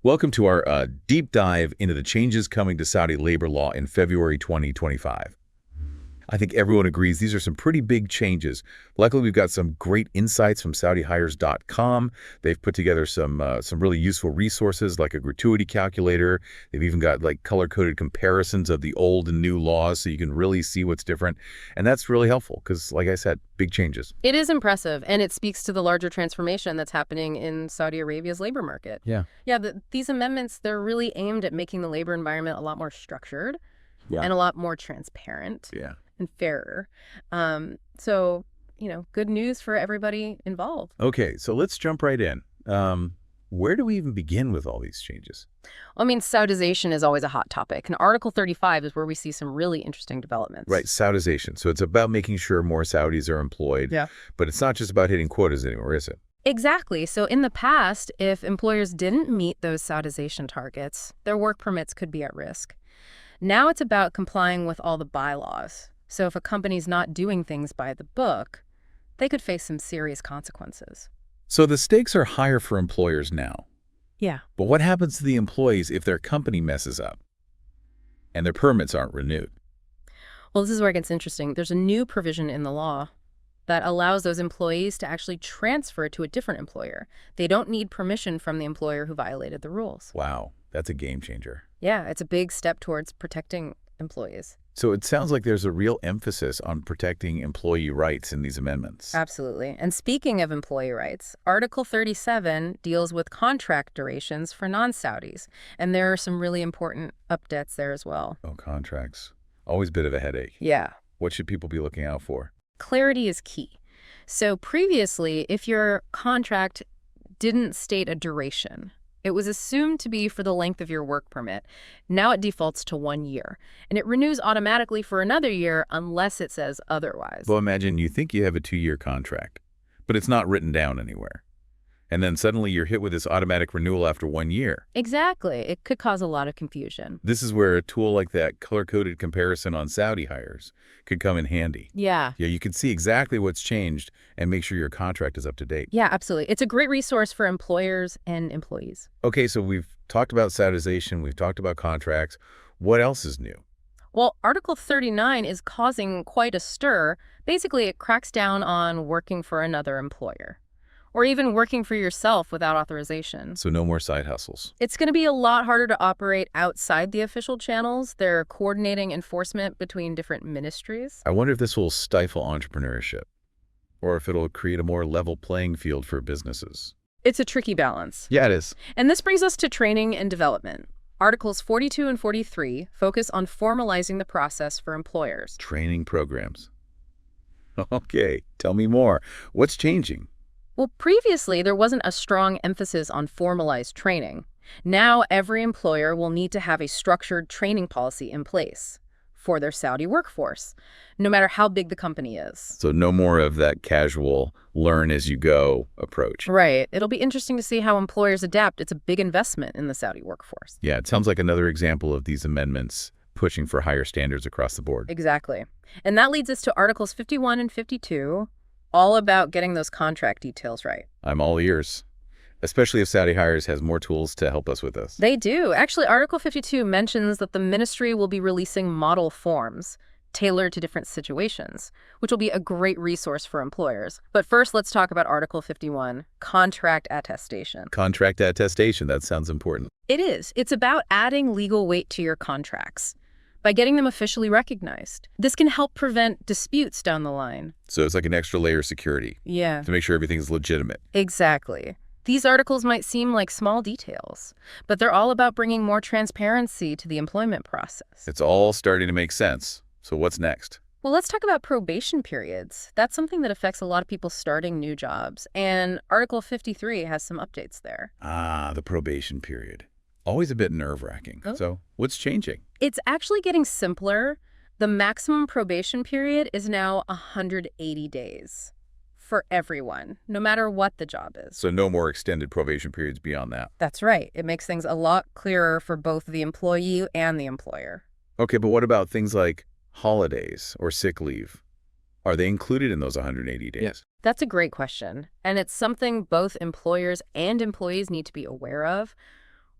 Welcome to our deep dive into the changes coming to Saudi labor law in February 2025. I think everyone agrees these are some pretty big changes. Luckily, we've got some great insights from SaudiHires.com. They've put together some really useful resources like a gratuity calculator. They've even got like color-coded comparisons of the old and new laws so you can really see what's different. And that's really helpful because, like I said, big changes. It is impressive, and it speaks to the larger transformation that's happening in Saudi Arabia's labor market. Yeah. Yeah, these amendments, they're really aimed at making the labor environment a lot more structured and a lot more transparent. Yeah. And fairer. So, good news for everybody involved. Okay, so let's jump right in. Where do we even begin with all these changes? I mean, Saudization is always a hot topic, and Article 35 is where we see some really interesting developments. Right, Saudization. So it's about making sure more Saudis are employed. Yeah. But it's not just about hitting quotas anymore, is it? Exactly. So in the past, if employers didn't meet those Saudization targets, their work permits could be at risk. Now it's about complying with all the bylaws. So if a company's not doing things by the book, they could face some serious consequences. So the stakes are higher for employers now. Yeah. But what happens to the employees if their company messes up and their permits aren't renewed? Well, this is where it gets interesting. There's a new provision in the law that allows those employees to actually transfer to a different employer. They don't need permission from the employer who violated the rules. Wow, that's a game changer. Yeah, it's a big step towards protecting employees. So it sounds like there's a real emphasis on protecting employee rights in these amendments. Absolutely. And speaking of employee rights, Article 37 deals with contract durations for non-Saudis. And there are some really important updates there as well. Oh, contracts. Always a bit of a headache. Yeah. What should people be looking out for? Clarity is key. So previously, if your contract didn't state a duration, it was assumed to be for the length of your work permit. Now it defaults to 1 year, and it renews automatically for another year unless it says otherwise. Well, imagine you think you have a 2-year contract, but it's not written down anywhere. And then suddenly you're hit with this automatic renewal after 1 year. Exactly. It could cause a lot of confusion. This is where a tool like that color-coded comparison on SaudiHires could come in handy. Yeah. Yeah, you can see exactly what's changed and make sure your contract is up to date. Yeah, absolutely. It's a great resource for employers and employees. Okay, so we've talked about Saudization, we've talked about contracts. What else is new? Well, Article 39 is causing quite a stir. Basically, it cracks down on working for another employer, or even working for yourself without authorization. So no more side hustles. It's going to be a lot harder to operate outside the official channels. They're coordinating enforcement between different ministries. I wonder if this will stifle entrepreneurship, or if it'll create a more level playing field for businesses. It's a tricky balance. Yeah, it is. And this brings us to training and development. Articles 42 and 43 focus on formalizing the process for employers. Training programs. Okay, tell me more. What's changing? Well, previously, there wasn't a strong emphasis on formalized training. Now, every employer will need to have a structured training policy in place for their Saudi workforce, no matter how big the company is. So no more of that casual learn-as-you-go approach. Right. It'll be interesting to see how employers adapt. It's a big investment in the Saudi workforce. Yeah, it sounds like another example of these amendments pushing for higher standards across the board. Exactly. And that leads us to Articles 51 and 52, all about getting those contract details right. I'm all ears, especially if SaudiHires has more tools to help us with this. They do. Actually, Article 52 mentions that the ministry will be releasing model forms tailored to different situations, which will be a great resource for employers. But first, let's talk about Article 51, contract attestation. Contract attestation, that sounds important. It is. It's about adding legal weight to your contracts by getting them officially recognized. This can help prevent disputes down the line. So it's like an extra layer of security. Yeah. To make sure everything's legitimate. Exactly. These articles might seem like small details, but they're all about bringing more transparency to the employment process. It's all starting to make sense. So what's next? Well, let's talk about probation periods. That's something that affects a lot of people starting new jobs, and Article 53 has some updates there. Ah, the probation period. Always a bit nerve-wracking. Oh. So what's changing? It's actually getting simpler. The maximum probation period is now 180 days for everyone, no matter what the job is. So no more extended probation periods beyond that. That's right. It makes things a lot clearer for both the employee and the employer. Okay, but what about things like holidays or sick leave? Are they included in those 180 days? Yes. That's a great question. And it's something both employers and employees need to be aware of.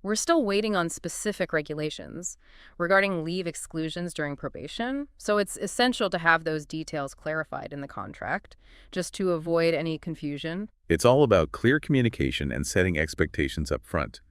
We're still waiting on specific regulations regarding leave exclusions during probation, so it's essential to have those details clarified in the contract, just to avoid any confusion. It's all about clear communication and setting expectations up front.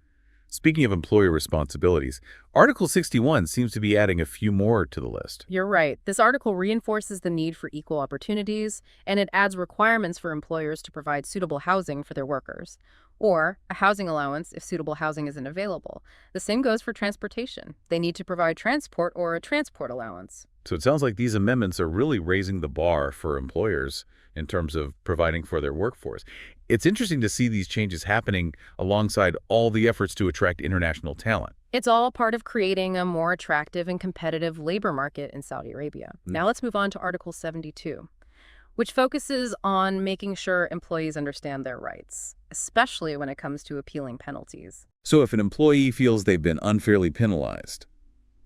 Speaking of employer responsibilities, Article 61 seems to be adding a few more to the list. You're right. This article reinforces the need for equal opportunities, and it adds requirements for employers to provide suitable housing for their workers, or a housing allowance if suitable housing isn't available. The same goes for transportation. They need to provide transport or a transport allowance. So it sounds like these amendments are really raising the bar for employers in terms of providing for their workforce. It's interesting to see these changes happening alongside all the efforts to attract international talent. It's all part of creating a more attractive and competitive labor market in Saudi Arabia. Now let's move on to Article 72, which focuses on making sure employees understand their rights, especially when it comes to appealing penalties. So if an employee feels they've been unfairly penalized,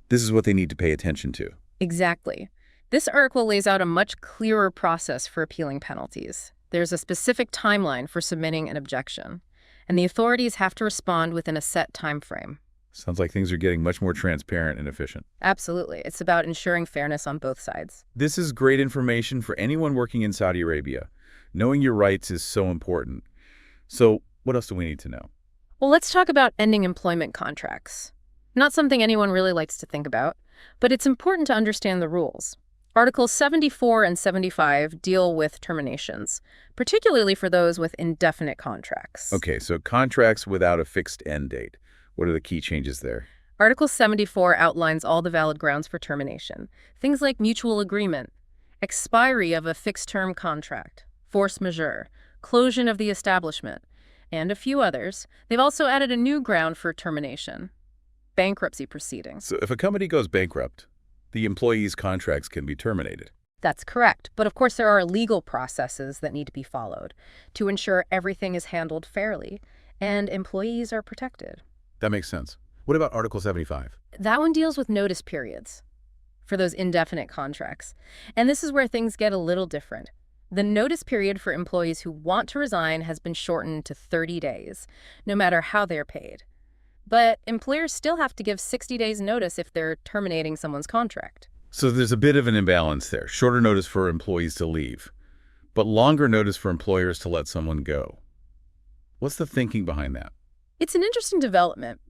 this is what they need to pay attention to. Exactly. This article lays out a much clearer process for appealing penalties. There's a specific timeline for submitting an objection, and the authorities have to respond within a set time frame. Sounds like things are getting much more transparent and efficient. Absolutely. It's about ensuring fairness on both sides. This is great information for anyone working in Saudi Arabia. Knowing your rights is so important. So what else do we need to know? Well, let's talk about ending employment contracts. Not something anyone really likes to think about, but it's important to understand the rules. Articles 74 and 75 deal with terminations, particularly for those with indefinite contracts. Okay, so contracts without a fixed end date. What are the key changes there? Article 74 outlines all the valid grounds for termination. Things like mutual agreement, expiry of a fixed-term contract, force majeure, closure of the establishment, and a few others. They've also added a new ground for termination: bankruptcy proceedings. So if a company goes bankrupt, the employee's contracts can be terminated. That's correct. But of course, there are legal processes that need to be followed to ensure everything is handled fairly and employees are protected. That makes sense. What about Article 75? That one deals with notice periods for those indefinite contracts. And this is where things get a little different. The notice period for employees who want to resign has been shortened to 30 days, no matter how they're paid. But employers still have to give 60 days notice if they're terminating someone's contract. So there's a bit of an imbalance there. Shorter notice for employees to leave, but longer notice for employers to let someone go. What's the thinking behind that? It's an interesting development,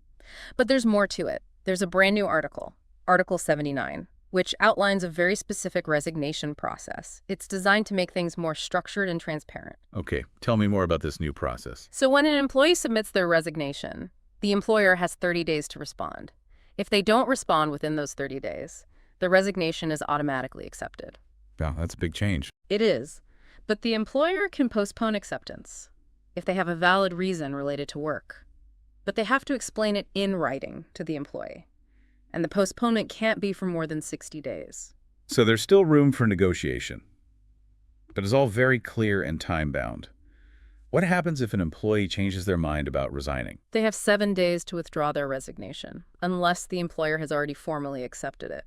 but there's more to it. There's a brand new article, Article 79, which outlines a very specific resignation process. It's designed to make things more structured and transparent. Okay, tell me more about this new process. So when an employee submits their resignation, the employer has 30 days to respond. If they don't respond within those 30 days, the resignation is automatically accepted. Wow, that's a big change. It is, but the employer can postpone acceptance if they have a valid reason related to work. But they have to explain it in writing to the employee, and the postponement can't be for more than 60 days. So there's still room for negotiation, but it's all very clear and time-bound. What happens if an employee changes their mind about resigning? They have 7 days to withdraw their resignation, unless the employer has already formally accepted it.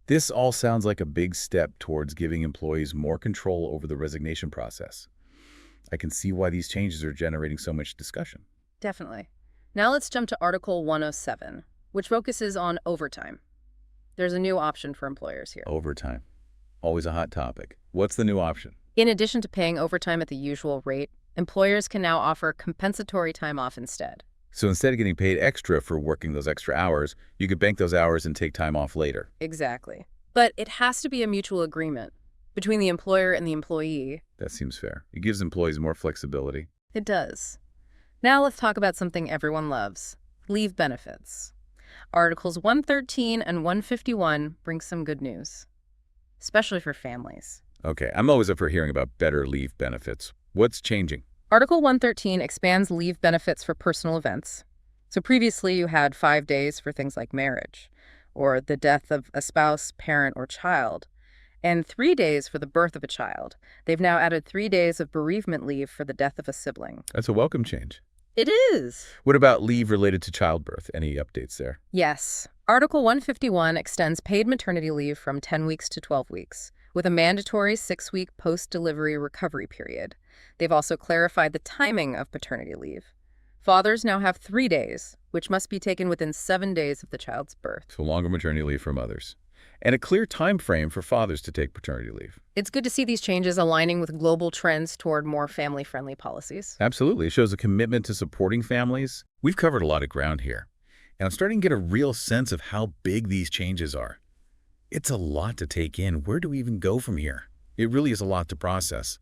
This all sounds like a big step towards giving employees more control over the resignation process. I can see why these changes are generating so much discussion. Definitely. Now let's jump to Article 107, which focuses on overtime. There's a new option for employers here. Overtime. Always a hot topic. What's the new option? In addition to paying overtime at the usual rate, employers can now offer compensatory time off instead. So instead of getting paid extra for working those extra hours, you could bank those hours and take time off later. Exactly. But it has to be a mutual agreement between the employer and the employee. That seems fair. It gives employees more flexibility. It does. Now let's talk about something everyone loves: leave benefits. Articles 113 and 151 bring some good news, especially for families. Okay, I'm always up for hearing about better leave benefits. What's changing? Article 113 expands leave benefits for personal events. So previously you had 5 days for things like marriage, or the death of a spouse, parent, or child, and 3 days for the birth of a child. They've now added 3 days of bereavement leave for the death of a sibling. That's a welcome change. It is. What about leave related to childbirth? Any updates there? Yes. Article 151 extends paid maternity leave from 10 weeks to 12 weeks, with a mandatory 6-week post-delivery recovery period. They've also clarified the timing of paternity leave. Fathers now have 3 days, which must be taken within 7 days of the child's birth. So longer maternity leave for mothers. And a clear time frame for fathers to take paternity leave. It's good to see these changes aligning with global trends toward more family-friendly policies. Absolutely. It shows a commitment to supporting families. We've covered a lot of ground here, and I'm starting to get a real sense of how big these changes are. It's a lot to take in. Where do we even go from here? It really is a lot to process.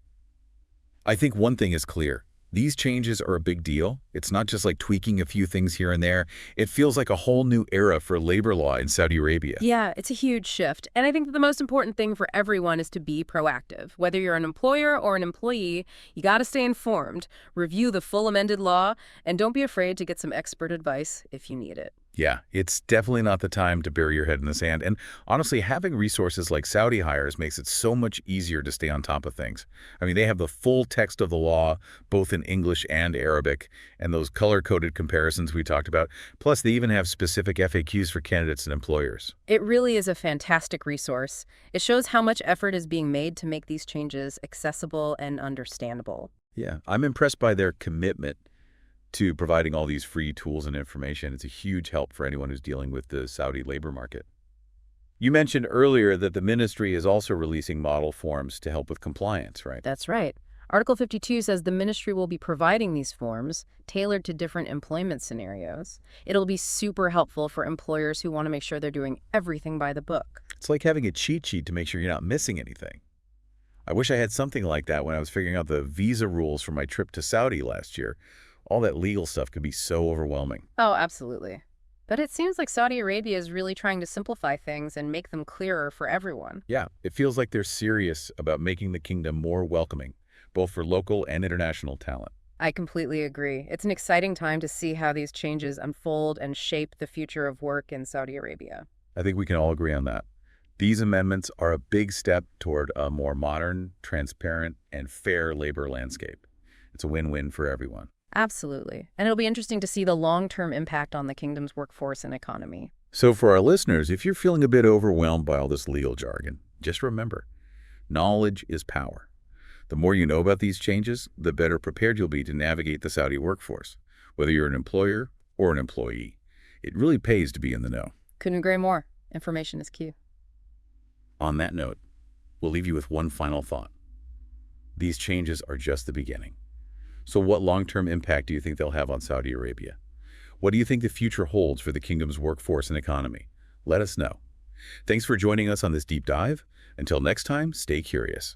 I think one thing is clear. These changes are a big deal. It's not just like tweaking a few things here and there. It feels like a whole new era for labor law in Saudi Arabia. Yeah, it's a huge shift. And I think that the most important thing for everyone is to be proactive. Whether you're an employer or an employee, you got to stay informed, review the full amended law, and don't be afraid to get some expert advice if you need it. Yeah, it's definitely not the time to bury your head in the sand. And honestly, having resources like SaudiHires makes it so much easier to stay on top of things. I mean, they have the full text of the law, both in English and Arabic, and those color-coded comparisons we talked about. Plus, they even have specific FAQs for candidates and employers. It really is a fantastic resource. It shows how much effort is being made to make these changes accessible and understandable. Yeah, I'm impressed by their commitment to providing all these free tools and information. It's a huge help for anyone who's dealing with the Saudi labor market. You mentioned earlier that the ministry is also releasing model forms to help with compliance, right? That's right. Article 52 says the ministry will be providing these forms tailored to different employment scenarios. It'll be super helpful for employers who want to make sure they're doing everything by the book. It's like having a cheat sheet to make sure you're not missing anything. I wish I had something like that when I was figuring out the visa rules for my trip to Saudi last year. All that legal stuff could be so overwhelming. Oh, absolutely. But it seems like Saudi Arabia is really trying to simplify things and make them clearer for everyone. Yeah, it feels like they're serious about making the kingdom more welcoming, both for local and international talent. I completely agree. It's an exciting time to see how these changes unfold and shape the future of work in Saudi Arabia. I think we can all agree on that. These amendments are a big step toward a more modern, transparent, and fair labor landscape. It's a win-win for everyone. Absolutely. And it'll be interesting to see the long-term impact on the kingdom's workforce and economy. So for our listeners, if you're feeling a bit overwhelmed by all this legal jargon, just remember, knowledge is power. The more you know about these changes, the better prepared you'll be to navigate the Saudi workforce, whether you're an employer or an employee. It really pays to be in the know. Couldn't agree more. Information is key. On that note, we'll leave you with one final thought. These changes are just the beginning. So what long-term impact do you think they'll have on Saudi Arabia? What do you think the future holds for the kingdom's workforce and economy? Let us know. Thanks for joining us on this deep dive. Until next time, stay curious.